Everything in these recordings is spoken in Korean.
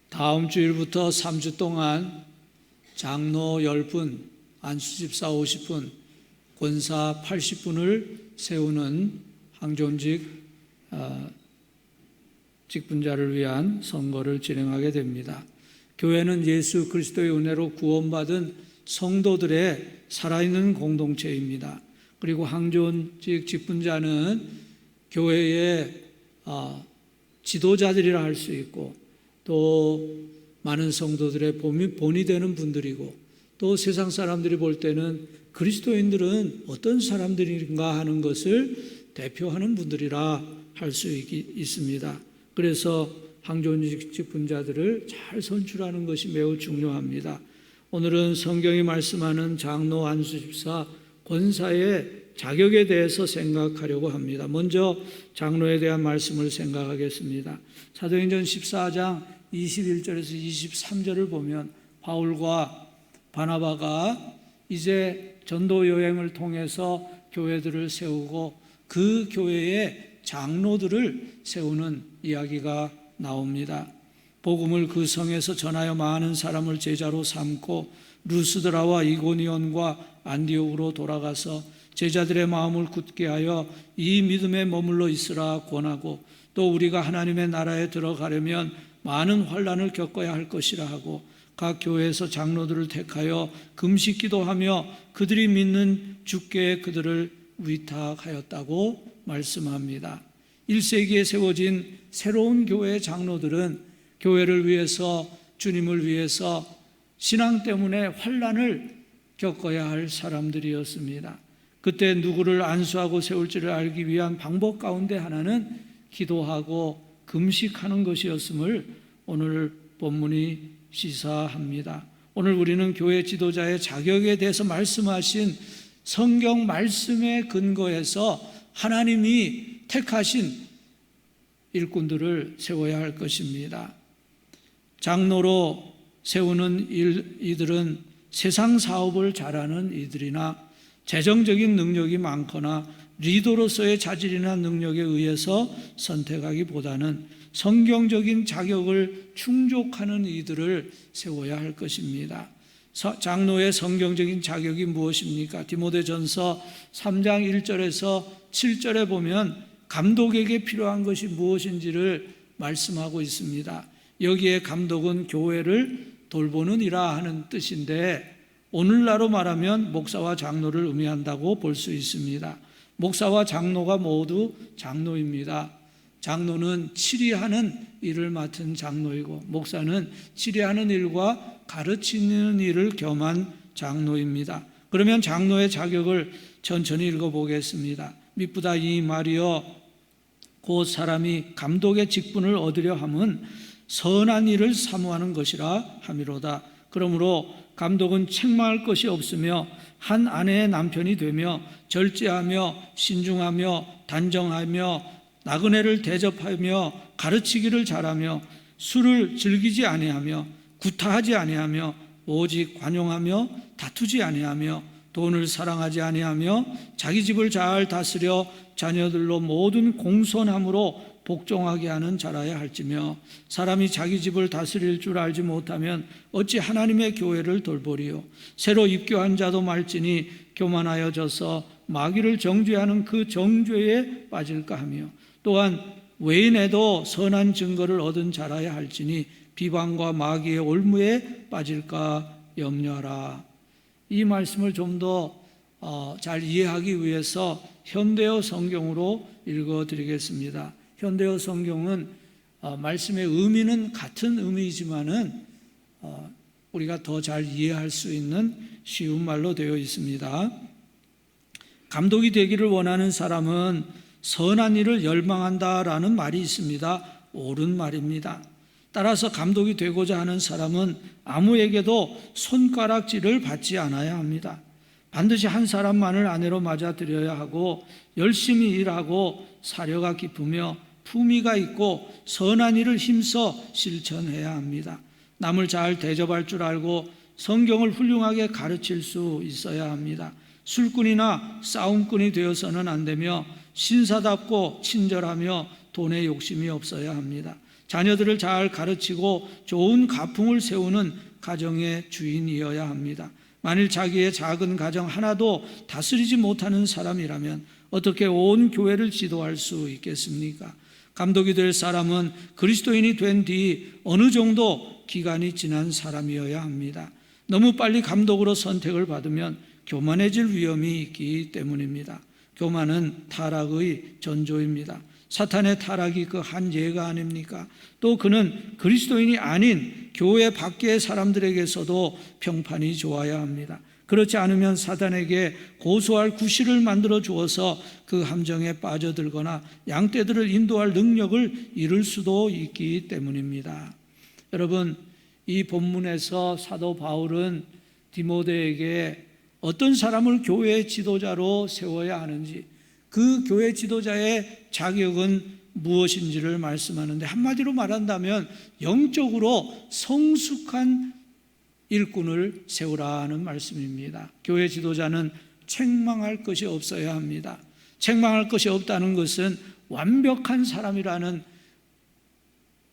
다음 주일부터 3주 동안 장로 10분, 안수집사 50분, 권사 80분을 세우는 항존직 직분자를 위한 선거를 진행하게 됩니다. 교회는 예수 그리스도의 은혜로 구원받은 성도들의 살아있는 공동체입니다. 그리고 항존직 직분자는 교회의 지도자들이라 할 수 있고, 또 많은 성도들의 본이 되는 분들이고, 또 세상 사람들이 볼 때는 그리스도인들은 어떤 사람들인가 하는 것을 대표하는 분들이라 할 수 있습니다. 그래서 항존직 직분자들을 잘 선출하는 것이 매우 중요합니다. 오늘은 성경이 말씀하는 장로, 안수집사, 권사의 자격에 대해서 생각하려고 합니다. 먼저 장로에 대한 말씀을 생각하겠습니다. 사도행전 14장 21절에서 23절을 보면 바울과 바나바가 이제 전도 여행을 통해서 교회들을 세우고 그 교회의 장로들을 세우는 이야기가 나옵니다. 복음을 그 성에서 전하여 많은 사람을 제자로 삼고 루스드라와 이고니온과 안디옥으로 돌아가서 제자들의 마음을 굳게 하여 이 믿음에 머물러 있으라 권하고, 또 우리가 하나님의 나라에 들어가려면 많은 환난을 겪어야 할 것이라 하고, 각 교회에서 장로들을 택하여 금식 기도하며 그들이 믿는 주께 그들을 위탁하였다고 말씀합니다. 1세기에 세워진 새로운 교회의 장로들은 교회를 위해서, 주님을 위해서 신앙 때문에 환난을 겪어야 할 사람들이었습니다. 그때 누구를 안수하고 세울지를 알기 위한 방법 가운데 하나는 기도하고 금식하는 것이었음을 오늘 본문이 시사합니다. 오늘 우리는 교회 지도자의 자격에 대해서 말씀하신 성경 말씀에 근거해서 하나님이 택하신 일꾼들을 세워야 할 것입니다. 장로로 세우는 이들은 세상 사업을 잘하는 이들이나 재정적인 능력이 많거나 리더로서의 자질이나 능력에 의해서 선택하기보다는 성경적인 자격을 충족하는 이들을 세워야 할 것입니다. 장로의 성경적인 자격이 무엇입니까? 디모데전서 3장 1절에서 7절에 보면 감독에게 필요한 것이 무엇인지를 말씀하고 있습니다. 여기에 감독은 교회를 돌보는 이라 하는 뜻인데, 오늘날로 말하면 목사와 장로를 의미한다고 볼 수 있습니다. 목사와 장로가 모두 장로입니다. 장로는 치리하는 일을 맡은 장로이고, 목사는 치리하는 일과 가르치는 일을 겸한 장로입니다. 그러면 장로의 자격을 천천히 읽어보겠습니다. 미쁘다 이 말이여, 곧 사람이 감독의 직분을 얻으려 함은 선한 일을 사모하는 것이라 함이로다. 그러므로 감독은 책망할 것이 없으며 한 아내의 남편이 되며 절제하며 신중하며 단정하며 나그네를 대접하며 가르치기를 잘하며 술을 즐기지 아니하며 구타하지 아니하며 오직 관용하며 다투지 아니하며 돈을 사랑하지 아니하며 자기 집을 잘 다스려 자녀들로 모든 공손함으로 복종하게 하는 자라야 할지며, 사람이 자기 집을 다스릴 줄 알지 못하면 어찌 하나님의 교회를 돌보리요. 새로 입교한 자도 말지니 교만하여져서 마귀를 정죄하는 그 정죄에 빠질까 하며, 또한 외인에도 선한 증거를 얻은 자라야 할지니 비방과 마귀의 올무에 빠질까 염려하라. 이 말씀을 좀 더 잘 이해하기 위해서 현대어 성경으로 읽어드리겠습니다. 현대어 성경은 말씀의 의미는 같은 의미이지만은 우리가 더 잘 이해할 수 있는 쉬운 말로 되어 있습니다. 감독이 되기를 원하는 사람은 선한 일을 열망한다라는 말이 있습니다. 옳은 말입니다. 따라서 감독이 되고자 하는 사람은 아무에게도 손가락질을 받지 않아야 합니다. 반드시 한 사람만을 아내로 맞아들여야 하고, 열심히 일하고 사려가 깊으며 품위가 있고 선한 일을 힘써 실천해야 합니다. 남을 잘 대접할 줄 알고 성경을 훌륭하게 가르칠 수 있어야 합니다. 술꾼이나 싸움꾼이 되어서는 안 되며 신사답고 친절하며 돈에 욕심이 없어야 합니다. 자녀들을 잘 가르치고 좋은 가풍을 세우는 가정의 주인이어야 합니다. 만일 자기의 작은 가정 하나도 다스리지 못하는 사람이라면 어떻게 온 교회를 지도할 수 있겠습니까? 감독이 될 사람은 그리스도인이 된 뒤 어느 정도 기간이 지난 사람이어야 합니다. 너무 빨리 감독으로 선택을 받으면 교만해질 위험이 있기 때문입니다. 교만은 타락의 전조입니다. 사탄의 타락이 그 한 예가 아닙니까? 또 그는 그리스도인이 아닌 교회 밖의 사람들에게서도 평판이 좋아야 합니다. 그렇지 않으면 사탄에게 고소할 구실을 만들어 주어서 그 함정에 빠져들거나 양떼들을 인도할 능력을 잃을 수도 있기 때문입니다. 여러분, 이 본문에서 사도 바울은 디모데에게 어떤 사람을 교회의 지도자로 세워야 하는지, 그 교회 지도자의 자격은 무엇인지를 말씀하는데, 한마디로 말한다면 영적으로 성숙한 일꾼을 세우라는 말씀입니다. 교회 지도자는 책망할 것이 없어야 합니다. 책망할 것이 없다는 것은 완벽한 사람이라는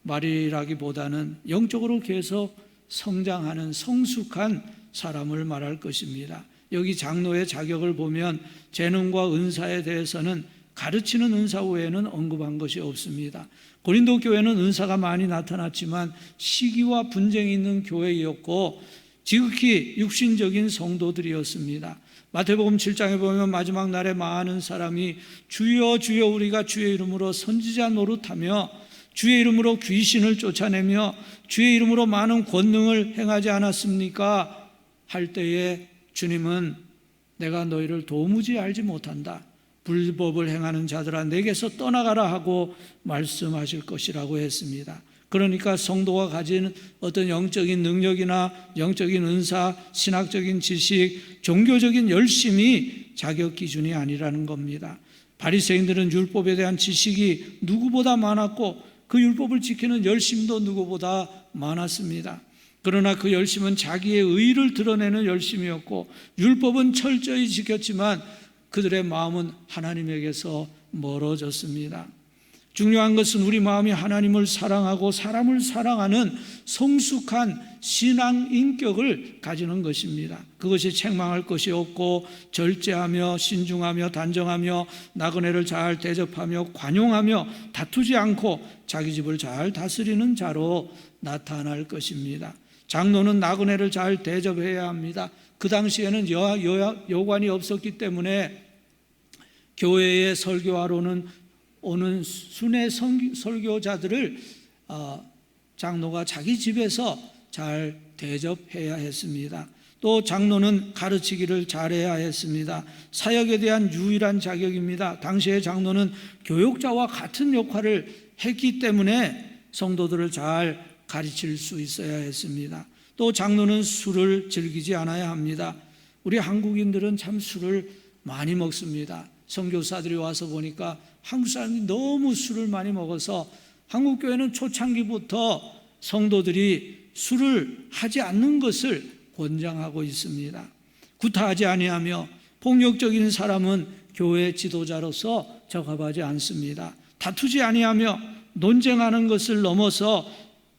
말이라기보다는 영적으로 계속 성장하는 성숙한 사람을 말할 것입니다. 여기 장로의 자격을 보면 재능과 은사에 대해서는 가르치는 은사 외에는 언급한 것이 없습니다. 고린도 교회는 은사가 많이 나타났지만 시기와 분쟁이 있는 교회였고 지극히 육신적인 성도들이었습니다. 마태복음 7장에 보면 마지막 날에 많은 사람이 주여 주여 우리가 주의 이름으로 선지자 노릇하며 주의 이름으로 귀신을 쫓아내며 주의 이름으로 많은 권능을 행하지 않았습니까? 할 때에 주님은 내가 너희를 도무지 알지 못한다. 불법을 행하는 자들아 내게서 떠나가라 하고 말씀하실 것이라고 했습니다. 그러니까 성도가 가진 어떤 영적인 능력이나 영적인 은사, 신학적인 지식, 종교적인 열심이 자격 기준이 아니라는 겁니다. 바리새인들은 율법에 대한 지식이 누구보다 많았고 그 율법을 지키는 열심도 누구보다 많았습니다. 그러나 그 열심은 자기의 의를 드러내는 열심이었고 율법은 철저히 지켰지만 그들의 마음은 하나님에게서 멀어졌습니다. 중요한 것은 우리 마음이 하나님을 사랑하고 사람을 사랑하는 성숙한 신앙 인격을 가지는 것입니다. 그것이 책망할 것이 없고 절제하며 신중하며 단정하며 나그네를 잘 대접하며 관용하며 다투지 않고 자기 집을 잘 다스리는 자로 나타날 것입니다. 장로는 나그네를 잘 대접해야 합니다. 그 당시에는 여관이 없었기 때문에 교회에 설교하러는 오는 순회 설교자들을 장로가 자기 집에서 잘 대접해야 했습니다. 또 장로는 가르치기를 잘해야 했습니다. 사역에 대한 유일한 자격입니다. 당시의 장로는 교육자와 같은 역할을 했기 때문에 성도들을 잘 가르칠 수 있어야 했습니다. 또 장로는 술을 즐기지 않아야 합니다. 우리 한국인들은 참 술을 많이 먹습니다. 선교사들이 와서 보니까 한국 사람이 너무 술을 많이 먹어서 한국 교회는 초창기부터 성도들이 술을 하지 않는 것을 권장하고 있습니다. 구타하지 아니하며 폭력적인 사람은 교회 지도자로서 적합하지 않습니다. 다투지 아니하며 논쟁하는 것을 넘어서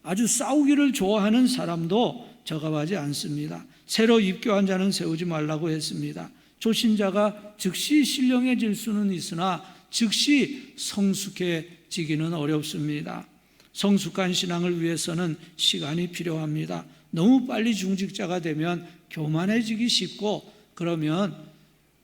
아주 싸우기를 좋아하는 사람도 적합하지 않습니다. 새로 입교한 자는 세우지 말라고 했습니다. 초신자가 즉시 신령해질 수는 있으나 즉시 성숙해지기는 어렵습니다. 성숙한 신앙을 위해서는 시간이 필요합니다. 너무 빨리 중직자가 되면 교만해지기 쉽고 그러면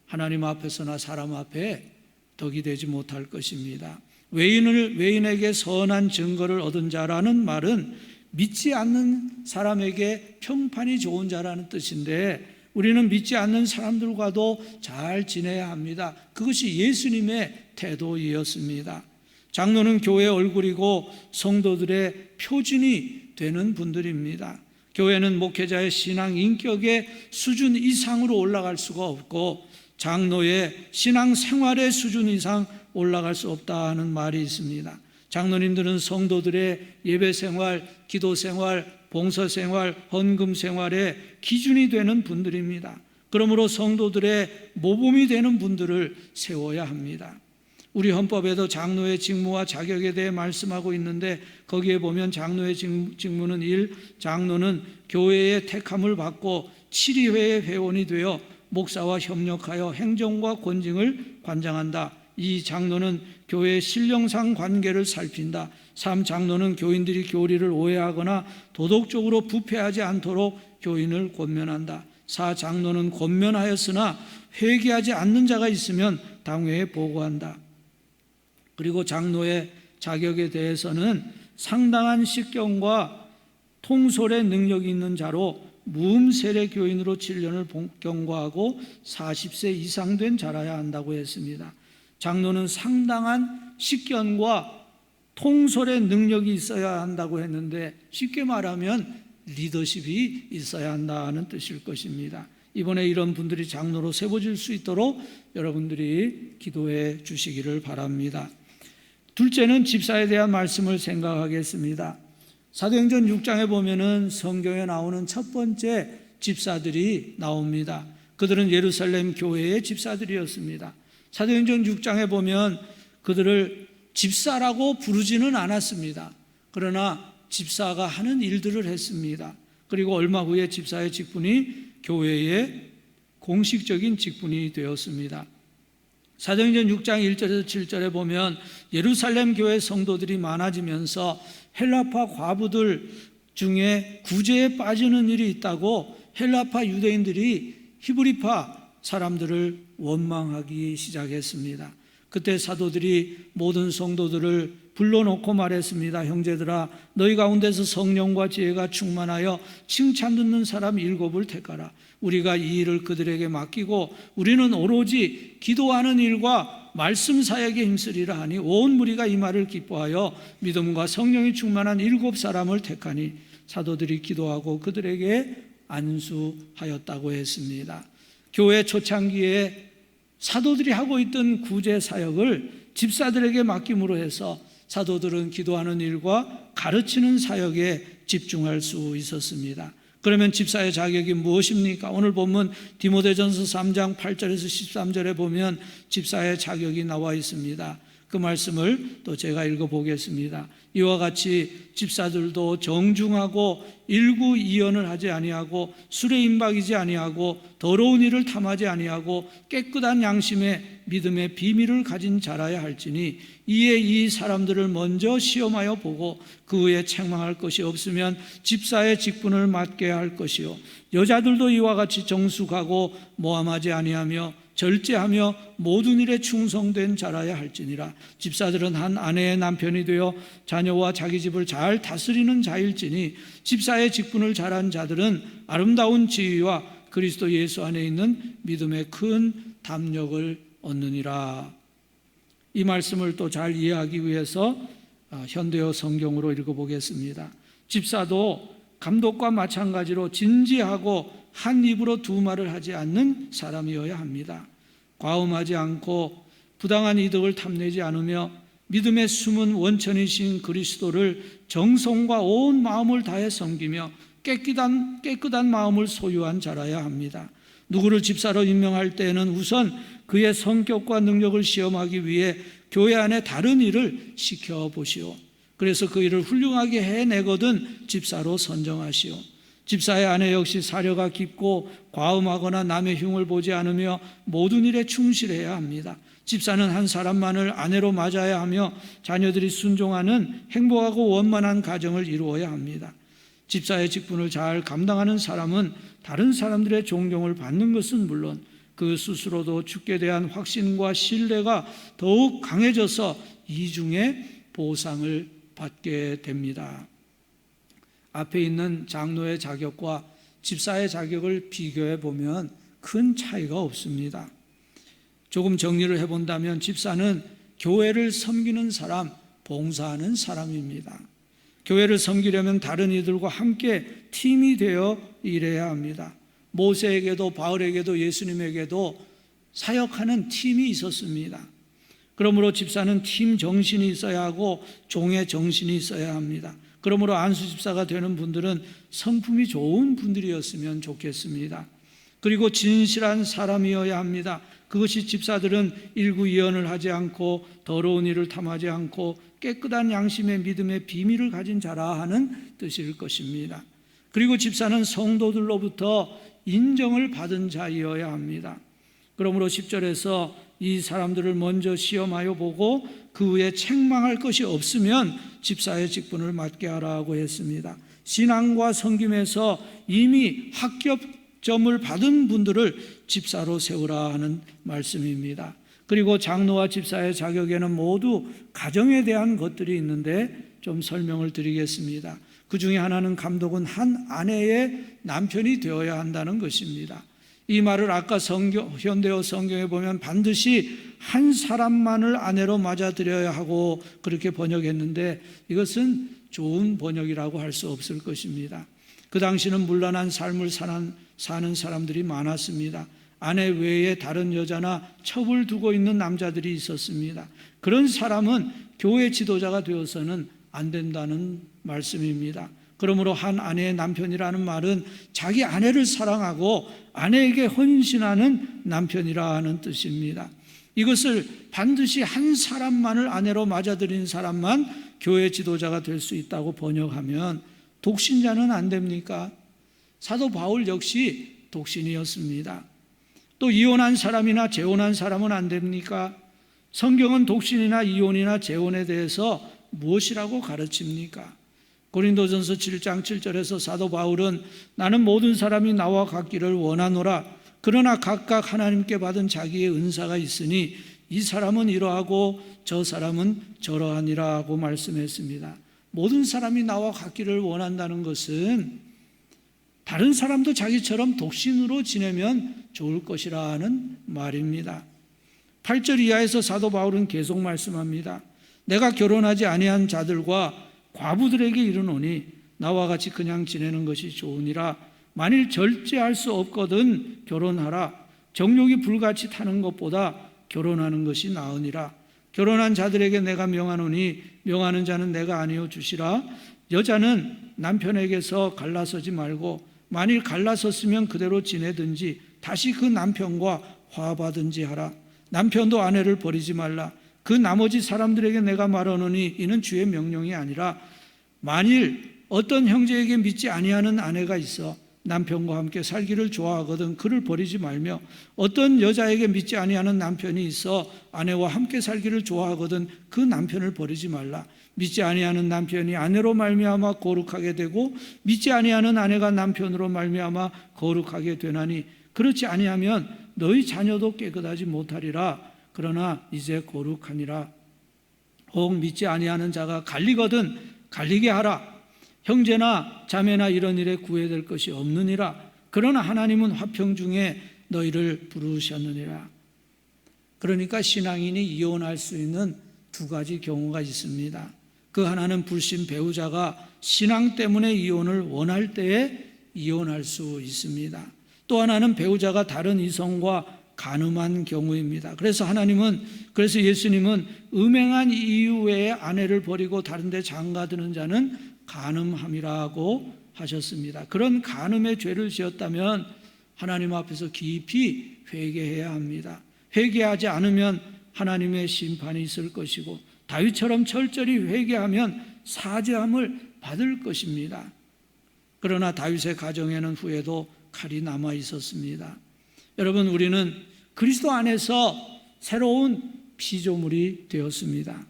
하나님 앞에서나 사람 앞에 덕이 되지 못할 것입니다. 외인에게 선한 증거를 얻은 자라는 말은 믿지 않는 사람에게 평판이 좋은 자라는 뜻인데 우리는 믿지 않는 사람들과도 잘 지내야 합니다. 그것이 예수님의 태도이었습니다. 장로는 교회의 얼굴이고 성도들의 표준이 되는 분들입니다. 교회는 목회자의 신앙 인격의 수준 이상으로 올라갈 수가 없고 장로의 신앙 생활의 수준 이상 올라갈 수 없다 하는 말이 있습니다. 장로님들은 성도들의 예배 생활, 기도 생활, 봉사 생활, 헌금 생활의 기준이 되는 분들입니다. 그러므로 성도들의 모범이 되는 분들을 세워야 합니다. 우리 헌법에도 장로의 직무와 자격에 대해 말씀하고 있는데 거기에 보면 장로의 직무는 1. 장로는 교회의 택함을 받고 7위회의 회원이 되어 목사와 협력하여 행정과 권징을 관장한다. 2. 장로는 교회의 신령상 관계를 살핀다. 3. 장로는 교인들이 교리를 오해하거나 도덕적으로 부패하지 않도록 교인을 권면한다. 4. 장로는 권면하였으나 회개하지 않는 자가 있으면 당회에 보고한다. 그리고 장로의 자격에 대해서는 상당한 식견과 통솔의 능력이 있는 자로 무음세례 교인으로 7년을 경과하고 40세 이상 된 자라야 한다고 했습니다. 장로는 상당한 식견과 통솔의 능력이 있어야 한다고 했는데 쉽게 말하면 리더십이 있어야 한다는 뜻일 것입니다. 이번에 이런 분들이 장로로 세워질 수 있도록 여러분들이 기도해 주시기를 바랍니다. 둘째는 집사에 대한 말씀을 생각하겠습니다. 사도행전 6장에 보면은 성경에 나오는 첫 번째 집사들이 나옵니다. 그들은 예루살렘 교회의 집사들이었습니다. 사도행전 6장에 보면 그들을 집사라고 부르지는 않았습니다. 그러나 집사가 하는 일들을 했습니다. 그리고 얼마 후에 집사의 직분이 교회의 공식적인 직분이 되었습니다. 사도행전 6장 1절에서 7절에 보면 예루살렘 교회 성도들이 많아지면서 헬라파 과부들 중에 구제에 빠지는 일이 있다고 헬라파 유대인들이 히브리파 사람들을 원망하기 시작했습니다. 그때 사도들이 모든 성도들을 불러놓고 말했습니다. 형제들아, 너희 가운데서 성령과 지혜가 충만하여 칭찬 듣는 사람 7을 택하라. 우리가 이 일을 그들에게 맡기고 우리는 오로지 기도하는 일과 말씀 사역에 힘쓰리라 하니 온 무리가 이 말을 기뻐하여 믿음과 성령이 충만한 7사람을 택하니 사도들이 기도하고 그들에게 안수하였다고 했습니다. 교회 초창기에 사도들이 하고 있던 구제 사역을 집사들에게 맡김으로 해서 사도들은 기도하는 일과 가르치는 사역에 집중할 수 있었습니다. 그러면 집사의 자격이 무엇입니까? 오늘 본문 디모데전서 3장 8절에서 13절에 보면 집사의 자격이 나와 있습니다. 그 말씀을 또 제가 읽어보겠습니다. 이와 같이 집사들도 정중하고 일구이연을 하지 아니하고 술에 임박이지 아니하고 더러운 일을 탐하지 아니하고 깨끗한 양심에 믿음의 비밀을 가진 자라야 할지니 이에 이 사람들을 먼저 시험하여 보고 그 후에 책망할 것이 없으면 집사의 직분을 맡게 할 것이요 여자들도 이와 같이 정숙하고 모함하지 아니하며 절제하며 모든 일에 충성된 자라야 할지니라. 집사들은 한 아내의 남편이 되어 자녀와 자기 집을 잘 다스리는 자일지니 집사의 직분을 잘한 자들은 아름다운 지위와 그리스도 예수 안에 있는 믿음의 큰 담력을 얻느니라. 이 말씀을 또 잘 이해하기 위해서 현대어 성경으로 읽어보겠습니다. 집사도 감독과 마찬가지로 진지하고 한 입으로 두 말을 하지 않는 사람이어야 합니다. 과음하지 않고 부당한 이득을 탐내지 않으며 믿음의 숨은 원천이신 그리스도를 정성과 온 마음을 다해 섬기며 깨끗한 마음을 소유한 자라야 합니다. 누구를 집사로 임명할 때에는 우선 그의 성격과 능력을 시험하기 위해 교회 안에 다른 일을 시켜보시오. 그래서 그 일을 훌륭하게 해내거든 집사로 선정하시오. 집사의 아내 역시 사려가 깊고 과음하거나 남의 흉을 보지 않으며 모든 일에 충실해야 합니다. 집사는 한 사람만을 아내로 맞아야 하며 자녀들이 순종하는 행복하고 원만한 가정을 이루어야 합니다. 집사의 직분을 잘 감당하는 사람은 다른 사람들의 존경을 받는 것은 물론 그 스스로도 주께 대한 확신과 신뢰가 더욱 강해져서 이중의 보상을 받게 됩니다. 앞에 있는 장로의 자격과 집사의 자격을 비교해 보면 큰 차이가 없습니다. 조금 정리를 해본다면 집사는 교회를 섬기는 사람, 봉사하는 사람입니다. 교회를 섬기려면 다른 이들과 함께 팀이 되어 일해야 합니다. 모세에게도 바울에게도 예수님에게도 사역하는 팀이 있었습니다. 그러므로 집사는 팀 정신이 있어야 하고 종의 정신이 있어야 합니다. 그러므로 안수 집사가 되는 분들은 성품이 좋은 분들이었으면 좋겠습니다. 그리고 진실한 사람이어야 합니다. 그것이 집사들은 일구이연을 하지 않고 더러운 일을 탐하지 않고 깨끗한 양심의 믿음의 비밀을 가진 자라 하는 뜻일 것입니다. 그리고 집사는 성도들로부터 인정을 받은 자이어야 합니다. 그러므로 10절에서 이 사람들을 먼저 시험하여 보고 그 후에 책망할 것이 없으면 집사의 직분을 맡게 하라고 했습니다. 신앙과 섬김에서 이미 합격점을 받은 분들을 집사로 세우라 하는 말씀입니다. 그리고 장로와 집사의 자격에는 모두 가정에 대한 것들이 있는데 좀 설명을 드리겠습니다. 그 중에 하나는 감독은 한 아내의 남편이 되어야 한다는 것입니다. 이 말을 아까 현대어 성경에 보면 반드시 한 사람만을 아내로 맞아들여야 하고 그렇게 번역했는데 이것은 좋은 번역이라고 할 수 없을 것입니다. 그 당시는 문란한 삶을 사는 사람들이 많았습니다. 아내 외에 다른 여자나 첩을 두고 있는 남자들이 있었습니다. 그런 사람은 교회 지도자가 되어서는 안 된다는 말씀입니다. 그러므로 한 아내의 남편이라는 말은 자기 아내를 사랑하고 아내에게 헌신하는 남편이라 하는 뜻입니다. 이것을 반드시 한 사람만을 아내로 맞아들인 사람만 교회 지도자가 될 수 있다고 번역하면 독신자는 안 됩니까? 사도 바울 역시 독신이었습니다. 또 이혼한 사람이나 재혼한 사람은 안 됩니까? 성경은 독신이나 이혼이나 재혼에 대해서 무엇이라고 가르칩니까? 고린도전서 7장 7절에서 사도 바울은 나는 모든 사람이 나와 같기를 원하노라. 그러나 각각 하나님께 받은 자기의 은사가 있으니 이 사람은 이러하고 저 사람은 저러하니라 하고 말씀했습니다. 모든 사람이 나와 같기를 원한다는 것은 다른 사람도 자기처럼 독신으로 지내면 좋을 것이라는 말입니다. 8절 이하에서 사도 바울은 계속 말씀합니다. 내가 결혼하지 아니한 자들과 과부들에게 이르노니 나와 같이 그냥 지내는 것이 좋으니라. 만일 절제할 수 없거든 결혼하라. 정욕이 불같이 타는 것보다 결혼하는 것이 나으니라. 결혼한 자들에게 내가 명하노니 명하는 자는 내가 아니요 주시라. 여자는 남편에게서 갈라서지 말고 만일 갈라섰으면 그대로 지내든지 다시 그 남편과 화합하든지 하라. 남편도 아내를 버리지 말라. 그 나머지 사람들에게 내가 말하노니 이는 주의 명령이 아니라 만일 어떤 형제에게 믿지 아니하는 아내가 있어 남편과 함께 살기를 좋아하거든 그를 버리지 말며 어떤 여자에게 믿지 아니하는 남편이 있어 아내와 함께 살기를 좋아하거든 그 남편을 버리지 말라. 믿지 아니하는 남편이 아내로 말미암아 거룩하게 되고 믿지 아니하는 아내가 남편으로 말미암아 거룩하게 되나니 그렇지 아니하면 너희 자녀도 깨끗하지 못하리라. 그러나 이제 거룩하니라. 혹 믿지 아니하는 자가 갈리거든 갈리게 하라. 형제나 자매나 이런 일에 구애될 것이 없느니라. 그러나 하나님은 화평 중에 너희를 부르셨느니라. 그러니까 신앙인이 이혼할 수 있는 두 가지 경우가 있습니다. 그 하나는 불신 배우자가 신앙 때문에 이혼을 원할 때에 이혼할 수 있습니다. 또 하나는 배우자가 다른 이성과 간음한 경우입니다. 그래서 예수님은 음행한 이유 외에 아내를 버리고 다른 데 장가드는 자는 간음함이라고 하셨습니다. 그런 간음의 죄를 지었다면 하나님 앞에서 깊이 회개해야 합니다. 회개하지 않으면 하나님의 심판이 있을 것이고 다윗처럼 철저히 회개하면 사죄함을 받을 것입니다. 그러나 다윗의 가정에는 후에도 칼이 남아 있었습니다. 여러분, 우리는 그리스도 안에서 새로운 피조물이 되었습니다.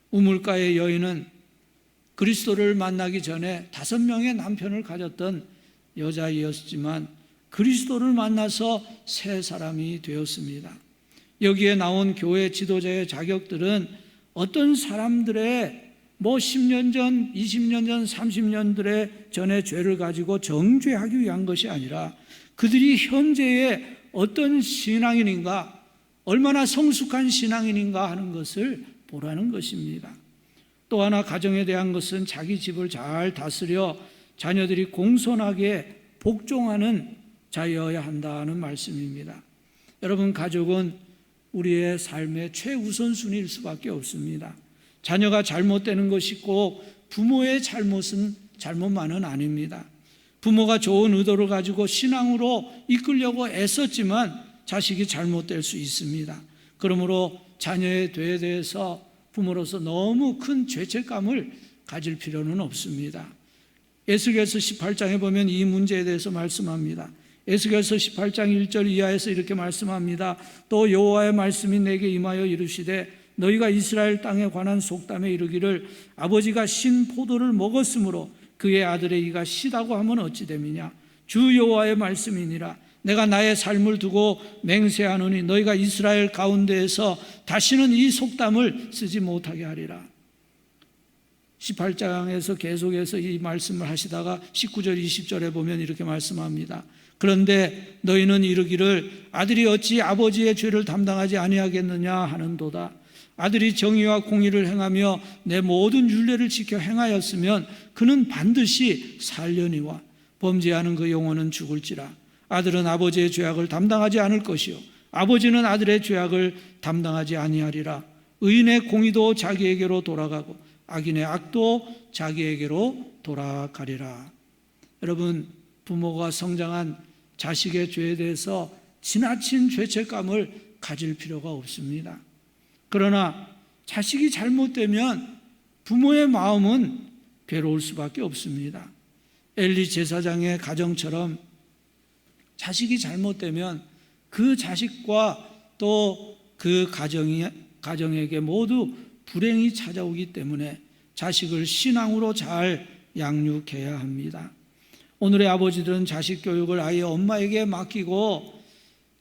우물가의 여인은 그리스도를 만나기 전에 5명의 남편을 가졌던 여자이었지만 그리스도를 만나서 새 사람이 되었습니다. 여기에 나온 교회 지도자의 자격들은 어떤 사람들의 10년 전, 20년 전, 30년 전의 죄를 가지고 정죄하기 위한 것이 아니라 그들이 현재의 어떤 신앙인인가, 얼마나 성숙한 신앙인인가 하는 것을 보라는 것입니다. 또 하나 가정에 대한 것은 자기 집을 잘 다스려 자녀들이 공손하게 복종하는 자여야 한다는 말씀입니다. 여러분, 가족은 우리의 삶의 최우선순위일 수밖에 없습니다. 자녀가 잘못되는 것이 꼭 부모의 잘못만은 아닙니다. 부모가 좋은 의도를 가지고 신앙으로 이끌려고 애썼지만 자식이 잘못될 수 있습니다. 그러므로 자녀의 죄에 대해서 부모로서 너무 큰 죄책감을 가질 필요는 없습니다. 에스겔서 18장에 보면 이 문제에 대해서 말씀합니다. 에스겔서 18장 1절 이하에서 이렇게 말씀합니다. 또 여호와의 말씀이 내게 임하여 이르시되 너희가 이스라엘 땅에 관한 속담에 이르기를 아버지가 신 포도를 먹었으므로 그의 아들의 이가 시다고 하면 어찌 됨이냐. 주 여호와의 말씀이니라. 내가 나의 삶을 두고 맹세하노니 너희가 이스라엘 가운데에서 다시는 이 속담을 쓰지 못하게 하리라. 18장에서 계속해서 이 말씀을 하시다가 19절 20절에 보면 이렇게 말씀합니다. 그런데 너희는 이르기를 아들이 어찌 아버지의 죄를 담당하지 아니하겠느냐 하는도다. 아들이 정의와 공의를 행하며 내 모든 율례를 지켜 행하였으면 그는 반드시 살려니와 범죄하는 그 영혼은 죽을지라. 아들은 아버지의 죄악을 담당하지 않을 것이요 아버지는 아들의 죄악을 담당하지 아니하리라. 의인의 공의도 자기에게로 돌아가고 악인의 악도 자기에게로 돌아가리라. 여러분, 부모가 성장한 자식의 죄에 대해서 지나친 죄책감을 가질 필요가 없습니다. 그러나 자식이 잘못되면 부모의 마음은 괴로울 수밖에 없습니다. 엘리 제사장의 가정처럼 자식이 잘못되면 그 자식과 또 그 가정에게 모두 불행이 찾아오기 때문에 자식을 신앙으로 잘 양육해야 합니다. 오늘의 아버지들은 자식 교육을 아예 엄마에게 맡기고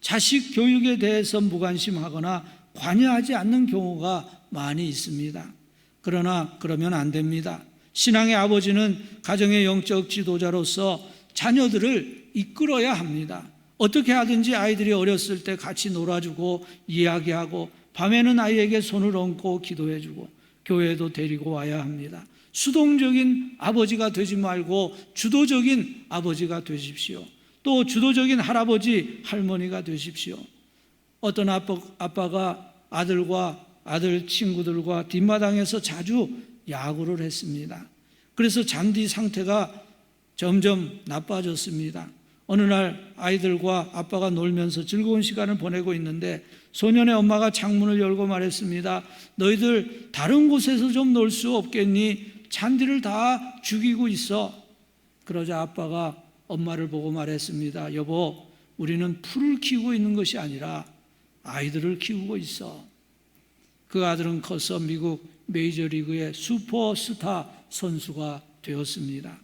자식 교육에 대해서 무관심하거나 관여하지 않는 경우가 많이 있습니다. 그러나 그러면 안 됩니다. 신앙의 아버지는 가정의 영적 지도자로서 자녀들을 이끌어야 합니다. 어떻게 하든지 아이들이 어렸을 때 같이 놀아주고 이야기하고 밤에는 아이에게 손을 얹고 기도해주고 교회에도 데리고 와야 합니다. 수동적인 아버지가 되지 말고 주도적인 아버지가 되십시오. 또 주도적인 할아버지, 할머니가 되십시오. 어떤 아빠가 아들과 아들 친구들과 뒷마당에서 자주 야구를 했습니다. 그래서 잔디 상태가 점점 나빠졌습니다. 어느 날 아이들과 아빠가 놀면서 즐거운 시간을 보내고 있는데 소년의 엄마가 창문을 열고 말했습니다. 너희들 다른 곳에서 좀 놀 수 없겠니? 잔디를 다 죽이고 있어. 그러자 아빠가 엄마를 보고 말했습니다. 여보, 우리는 풀을 키우고 있는 것이 아니라 아이들을 키우고 있어. 그 아들은 커서 미국 메이저리그의 슈퍼스타 선수가 되었습니다.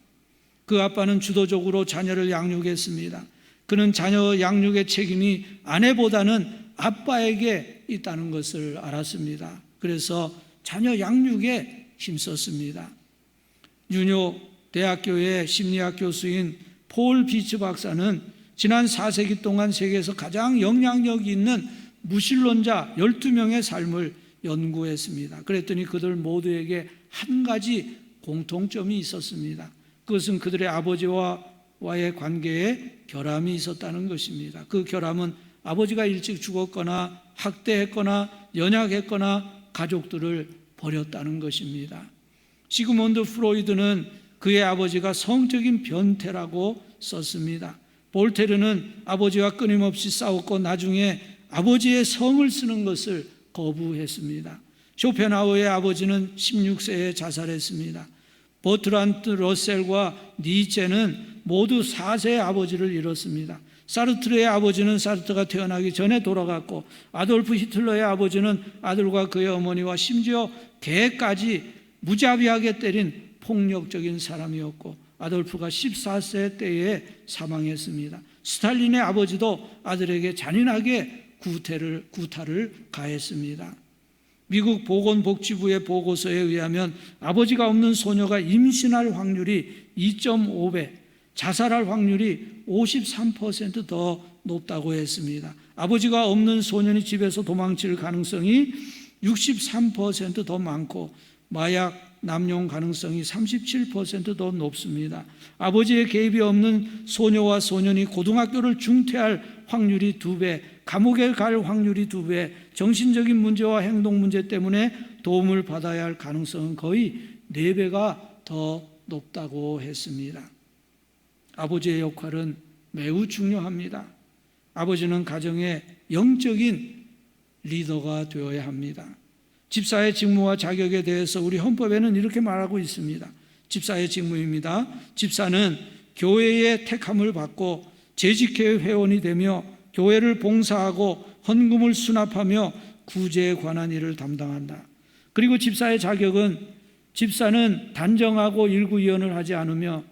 그 아빠는 주도적으로 자녀를 양육했습니다. 그는 자녀 양육의 책임이 아내보다는 아빠에게 있다는 것을 알았습니다. 그래서 자녀 양육에 힘썼습니다. 뉴욕 대학교의 심리학 교수인 폴 비츠 박사는 지난 4세기 동안 세계에서 가장 영향력 있는 무신론자 12명의 삶을 연구했습니다. 그랬더니 그들 모두에게 한 가지 공통점이 있었습니다. 그것은 그들의 아버지와의 관계에 결함이 있었다는 것입니다. 그 결함은 아버지가 일찍 죽었거나 학대했거나 연약했거나 가족들을 버렸다는 것입니다. 시그몬드 프로이드는 그의 아버지가 성적인 변태라고 썼습니다. 볼테르는 아버지와 끊임없이 싸웠고 나중에 아버지의 성을 쓰는 것을 거부했습니다. 쇼펜하우어의 아버지는 16세에 자살했습니다. 버트란트 러셀과 니체는 모두 4세의 아버지를 잃었습니다. 사르트르의 아버지는 사르트가 태어나기 전에 돌아갔고 아돌프 히틀러의 아버지는 아들과 그의 어머니와 심지어 개까지 무자비하게 때린 폭력적인 사람이었고 아돌프가 14세 때에 사망했습니다. 스탈린의 아버지도 아들에게 잔인하게 구타를 가했습니다. 미국 보건복지부의 보고서에 의하면 아버지가 없는 소녀가 임신할 확률이 2.5배, 자살할 확률이 53% 더 높다고 했습니다. 아버지가 없는 소년이 집에서 도망칠 가능성이 63% 더 많고 마약 남용 가능성이 37% 더 높습니다. 아버지의 개입이 없는 소녀와 소년이 고등학교를 중퇴할 확률이 2배, 감옥에 갈 확률이 2배, 정신적인 문제와 행동 문제 때문에 도움을 받아야 할 가능성은 거의 4배가 더 높다고 했습니다. 아버지의 역할은 매우 중요합니다. 아버지는 가정의 영적인 리더가 되어야 합니다. 집사의 직무와 자격에 대해서 우리 헌법에는 이렇게 말하고 있습니다. 집사의 직무입니다. 집사는 교회의 택함을 받고 재직회의 회원이 되며 교회를 봉사하고 헌금을 수납하며 구제에 관한 일을 담당한다. 그리고 집사의 자격은 집사는 단정하고 일구이언을 하지 않으며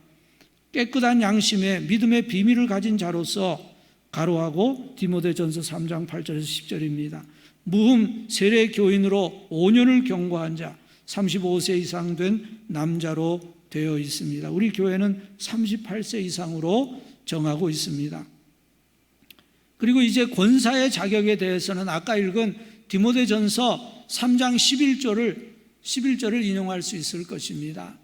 깨끗한 양심에 믿음의 비밀을 가진 자로서 가로하고 디모데전서 3장 8절에서 10절입니다. 무흠 세례 교인으로 5년을 경과한 자 35세 이상 된 남자로 되어 있습니다. 우리 교회는 38세 이상으로 정하고 있습니다. 그리고 이제 권사의 자격에 대해서는 아까 읽은 디모데전서 3장 11절을 인용할 수 있을 것입니다.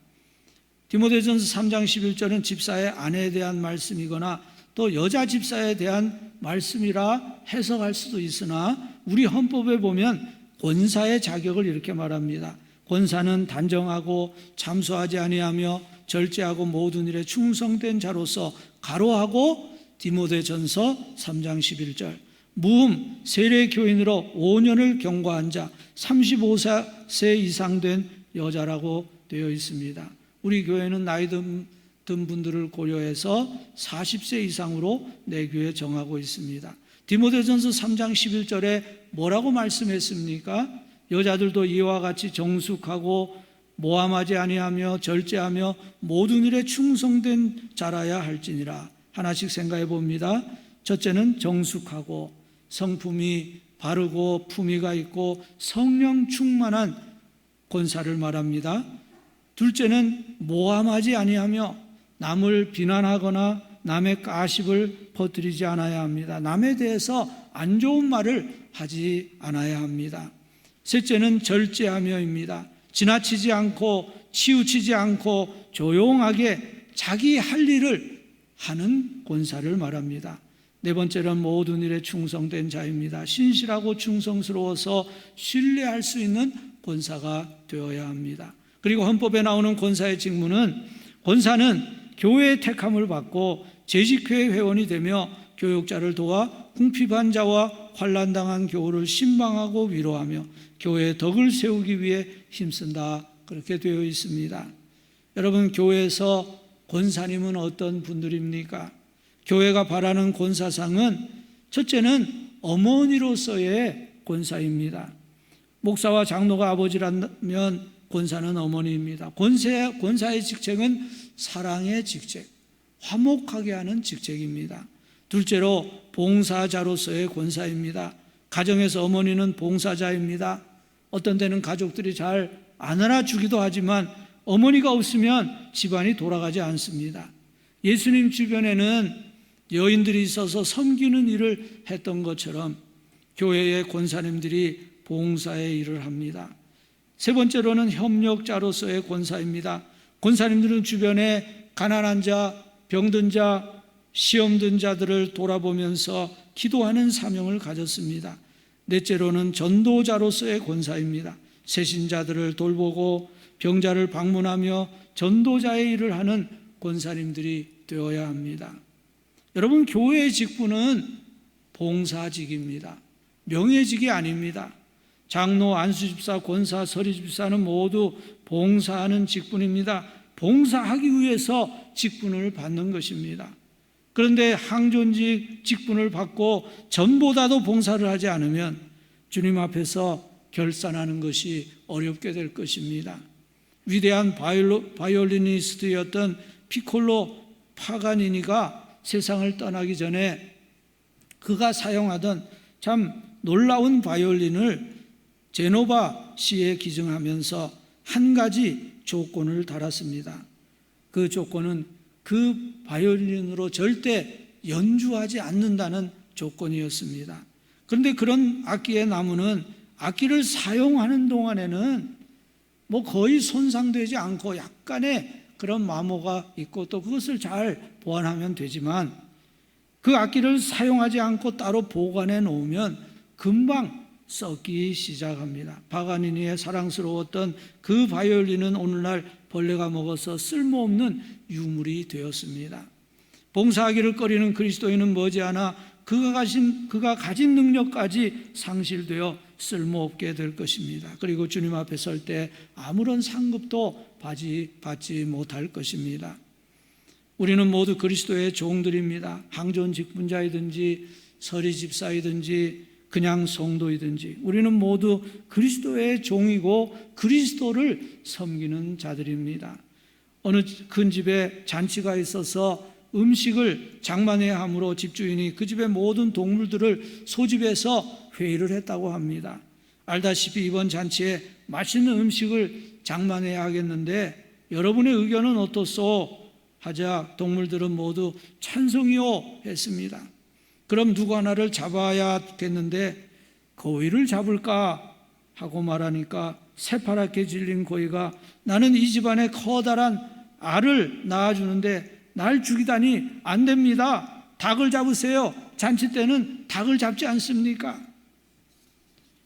디모데전서 3장 11절은 집사의 아내에 대한 말씀이거나 또 여자 집사에 대한 말씀이라 해석할 수도 있으나 우리 헌법에 보면 권사의 자격을 이렇게 말합니다. 권사는 단정하고 참소하지 아니하며 절제하고 모든 일에 충성된 자로서 가로하고 디모데전서 3장 11절 무흠 세례 교인으로 5년을 경과한 자 35세 이상 된 여자라고 되어 있습니다. 우리 교회는 나이 든 분들을 고려해서 40세 이상으로 내교에 정하고 있습니다. 디모데전서 3장 11절에 뭐라고 말씀했습니까? 여자들도 이와 같이 정숙하고 모함하지 아니하며 절제하며 모든 일에 충성된 자라야 할지니라. 하나씩 생각해 봅니다. 첫째는 정숙하고 성품이 바르고 품위가 있고 성령 충만한 권사를 말합니다. 둘째는 모함하지 아니하며 남을 비난하거나 남의 가십을 퍼뜨리지 않아야 합니다. 남에 대해서 안 좋은 말을 하지 않아야 합니다. 셋째는 절제하며입니다. 지나치지 않고 치우치지 않고 조용하게 자기 할 일을 하는 권사를 말합니다. 네 번째는 모든 일에 충성된 자입니다. 신실하고 충성스러워서 신뢰할 수 있는 권사가 되어야 합니다. 그리고 헌법에 나오는 권사의 직무는 권사는 교회의 택함을 받고 재직회의 회원이 되며 교육자를 도와 궁핍한 자와 환난당한 교우를 신방하고 위로하며 교회의 덕을 세우기 위해 힘쓴다. 그렇게 되어 있습니다. 여러분, 교회에서 권사님은 어떤 분들입니까? 교회가 바라는 권사상은 첫째는 어머니로서의 권사입니다. 목사와 장로가 아버지라면 권사는 어머니입니다. 권사의 직책은 사랑의 직책, 화목하게 하는 직책입니다. 둘째로 봉사자로서의 권사입니다. 가정에서 어머니는 봉사자입니다. 어떤 때는 가족들이 잘 안 알아주기도 하지만 어머니가 없으면 집안이 돌아가지 않습니다. 예수님 주변에는 여인들이 있어서 섬기는 일을 했던 것처럼 교회의 권사님들이 봉사의 일을 합니다. 세 번째로는 협력자로서의 권사입니다. 권사님들은 주변에 가난한 자, 병든 자, 시험 든 자들을 돌아보면서 기도하는 사명을 가졌습니다. 넷째로는 전도자로서의 권사입니다. 세신자들을 돌보고 병자를 방문하며 전도자의 일을 하는 권사님들이 되어야 합니다. 여러분, 교회의 직분은 봉사직입니다. 명예직이 아닙니다. 장로, 안수집사, 권사, 서리집사는 모두 봉사하는 직분입니다. 봉사하기 위해서 직분을 받는 것입니다. 그런데 항존직 직분을 받고 전보다도 봉사를 하지 않으면 주님 앞에서 결산하는 것이 어렵게 될 것입니다. 위대한 바이올리니스트였던 피콜로 파가니니가 세상을 떠나기 전에 그가 사용하던 참 놀라운 바이올린을 제노바 시에 기증하면서 한 가지 조건을 달았습니다. 그 조건은 그 바이올린으로 절대 연주하지 않는다는 조건이었습니다. 그런데 그런 악기의 나무는 악기를 사용하는 동안에는 거의 손상되지 않고 약간의 그런 마모가 있고 또 그것을 잘 보완하면 되지만 그 악기를 사용하지 않고 따로 보관해 놓으면 금방 썩기 시작합니다. 파가니니의 사랑스러웠던 그 바이올린은 오늘날 벌레가 먹어서 쓸모없는 유물이 되었습니다. 봉사하기를 꺼리는 그리스도인은 머지않아 그가 가진 능력까지 상실되어 쓸모없게 될 것입니다. 그리고 주님 앞에 설 때 아무런 상급도 받지 못할 것입니다. 우리는 모두 그리스도의 종들입니다. 항존 직분자이든지 서리 집사이든지 그냥 성도이든지 우리는 모두 그리스도의 종이고 그리스도를 섬기는 자들입니다. 어느 큰 집에 잔치가 있어서 음식을 장만해야 하므로 집주인이 그 집의 모든 동물들을 소집해서 회의를 했다고 합니다. 알다시피 이번 잔치에 맛있는 음식을 장만해야 하겠는데 여러분의 의견은 어떻소? 하자 동물들은 모두 찬성이요 했습니다. 그럼 누구 하나를 잡아야겠는데 고의를 잡을까 하고 말하니까 새파랗게 질린 고의가 나는 이 집안에 커다란 알을 낳아주는데 날 죽이다니 안 됩니다. 닭을 잡으세요. 잔치 때는 닭을 잡지 않습니까?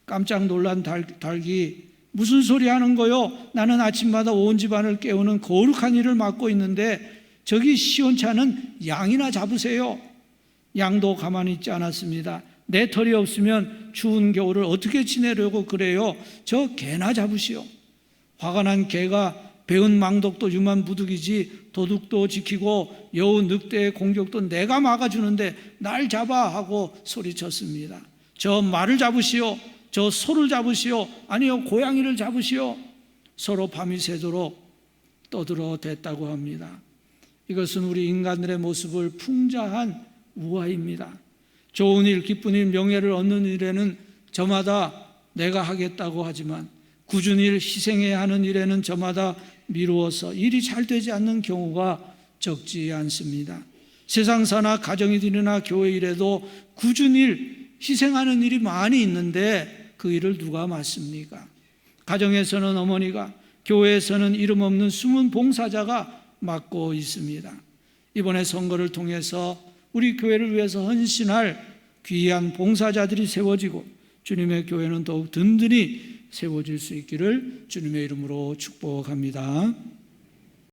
깜짝 놀란 닭이 무슨 소리 하는 거요? 나는 아침마다 온 집안을 깨우는 거룩한 일을 맡고 있는데 저기 시원치 않은 양이나 잡으세요. 양도 가만히 있지 않았습니다. 내 털이 없으면 추운 겨울을 어떻게 지내려고 그래요? 저 개나 잡으시오. 화가 난 개가 배은 망독도 유만 부득이지 도둑도 지키고 여우 늑대의 공격도 내가 막아주는데 날 잡아 하고 소리쳤습니다. 저 말을 잡으시오. 저 소를 잡으시오. 아니요 고양이를 잡으시오. 서로 밤이 새도록 떠들어댔다고 합니다. 이것은 우리 인간들의 모습을 풍자한 우화입니다. 좋은 일, 기쁜 일, 명예를 얻는 일에는 저마다 내가 하겠다고 하지만 굳은 일, 희생해야 하는 일에는 저마다 미루어서 일이 잘 되지 않는 경우가 적지 않습니다. 세상사나 가정일이나 교회 일에도 굳은 일, 희생하는 일이 많이 있는데 그 일을 누가 맡습니까? 가정에서는 어머니가, 교회에서는 이름 없는 숨은 봉사자가 맡고 있습니다. 이번에 선거를 통해서 우리 교회를 위해서 헌신할 귀한 봉사자들이 세워지고 주님의 교회는 더욱 든든히 세워질 수 있기를 주님의 이름으로 축복합니다.